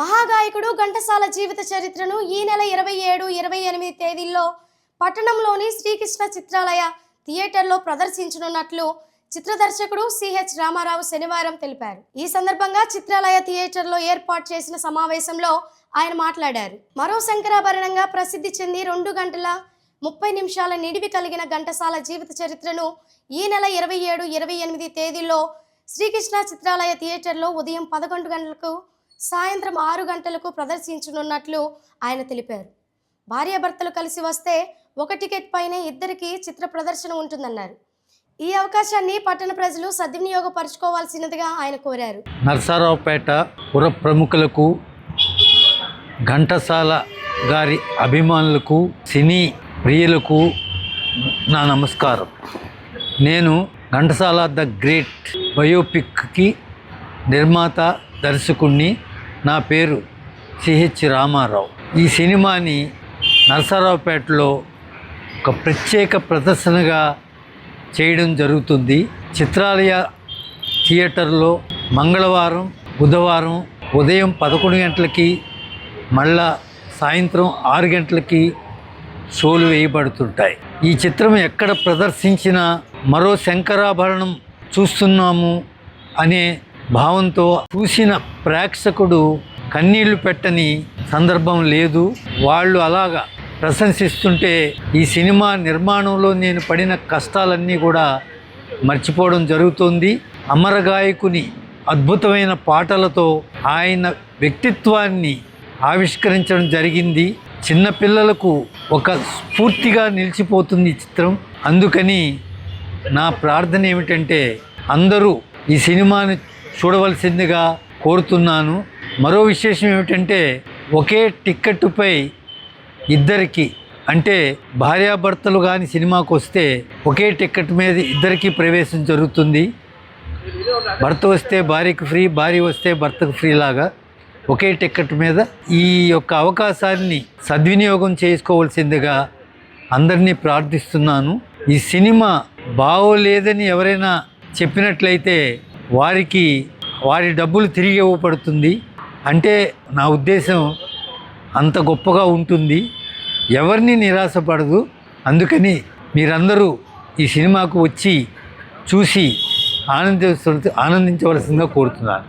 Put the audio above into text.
మహాగాయకుడు ఘంటసాల జీవిత చరిత్రను ఈ నెల 27, 28 తేదీల్లో పట్టణంలోని శ్రీకృష్ణ చిత్రాలయ థియేటర్లో ప్రదర్శించనున్నట్లు చిత్రదర్శకుడు సిహెచ్ రామారావు శనివారం తెలిపారు. ఈ సందర్భంగా చిత్రాలయ థియేటర్లో ఏర్పాటు చేసిన సమావేశంలో ఆయన మాట్లాడారు. మరో శంకరాభరణంగా ప్రసిద్ధి చెంది 2 గంటల 30 నిమిషాల నిడివి కలిగిన ఘంటసాల జీవిత చరిత్రను ఈ నెల 27, 28 తేదీల్లో శ్రీకృష్ణ చిత్రాలయ థియేటర్లో ఉదయం 11 గంటలకు సాయంత్రం 6 గంటలకు ప్రదర్శించనున్నట్లు ఆయన తెలిపారు. భార్యాభర్తలు కలిసి వస్తే 1 టికెట్ పైనే ఇద్దరికి చిత్ర ప్రదర్శన ఉంటుందన్నారు. ఈ అవకాశాన్ని పట్టణ ప్రజలు సద్వినియోగపరచుకోవాల్సినదిగా ఆయన కోరారు. నరసరావుపేట పుర ప్రముఖులకు, ఘంటసాల గారి అభిమానులకు, సినీ ప్రియులకు నా నమస్కారం. నేను ఘంటసాల ద గ్రేట్ బయోపిక్కి నిర్మాత, దర్శకుడిని. నా పేరు సిహెచ్ రామారావు. ఈ సినిమాని నరసరావుపేటలో ఒక ప్రత్యేక ప్రదర్శనగా చేయడం జరుగుతుంది. చిత్రాలయ థియేటర్లో మంగళవారం, బుధవారం ఉదయం 11 గంటలకి, మళ్ళా సాయంత్రం 6 గంటలకి షోలు వేయబడుతుంటాయి. ఈ చిత్రం ఎక్కడ ప్రదర్శించినా మరో శంకరాభరణం చూస్తున్నాము అనే భావంతో చూసిన ప్రేక్షకుడు కన్నీళ్లు పెట్టని సందర్భం లేదు. వాళ్ళు అలాగా ప్రశంసిస్తుంటే ఈ సినిమా నిర్మాణంలో నేను పడిన కష్టాలన్నీ కూడా మర్చిపోవడం జరుగుతుంది. అమరగాయకుని అద్భుతమైన పాటలతో ఆయన వ్యక్తిత్వాన్ని ఆవిష్కరించడం జరిగింది. చిన్నపిల్లలకు ఒక స్ఫూర్తిగా నిలిచిపోతుంది ఈ చిత్రం. అందుకని నా ప్రార్థన ఏమిటంటే అందరూ ఈ సినిమాని చూడవలసిందిగా కోరుతున్నాను. మరో విశేషం ఏమిటంటే ఒకే టిక్కెట్టుపై ఇద్దరికి, అంటే భార్యాభర్తలు కానీ సినిమాకు వస్తే ఒకే టిక్కెట్ మీద ఇద్దరికి ప్రవేశం జరుగుతుంది. భర్త వస్తే భార్యకు ఫ్రీ, భార్య వస్తే భర్తకు ఫ్రీ లాగా ఒకే టిక్కెట్ మీద ఈ యొక్క అవకాశాన్ని సద్వినియోగం చేసుకోవాల్సిందిగా అందరినీ ప్రార్థిస్తున్నాను. ఈ సినిమా బాగోలేదని ఎవరైనా చెప్పినట్లయితే వారికి వారి డబ్బులు తిరిగి ఇవ్వబడుతుంది. అంటే నా ఉద్దేశం అంత గొప్పగా ఉంటుంది, ఎవరిని నిరాశపడదు. మీరందరూ ఈ సినిమాకు వచ్చి చూసి ఆనందించవలసిందిగా కోరుతున్నాను.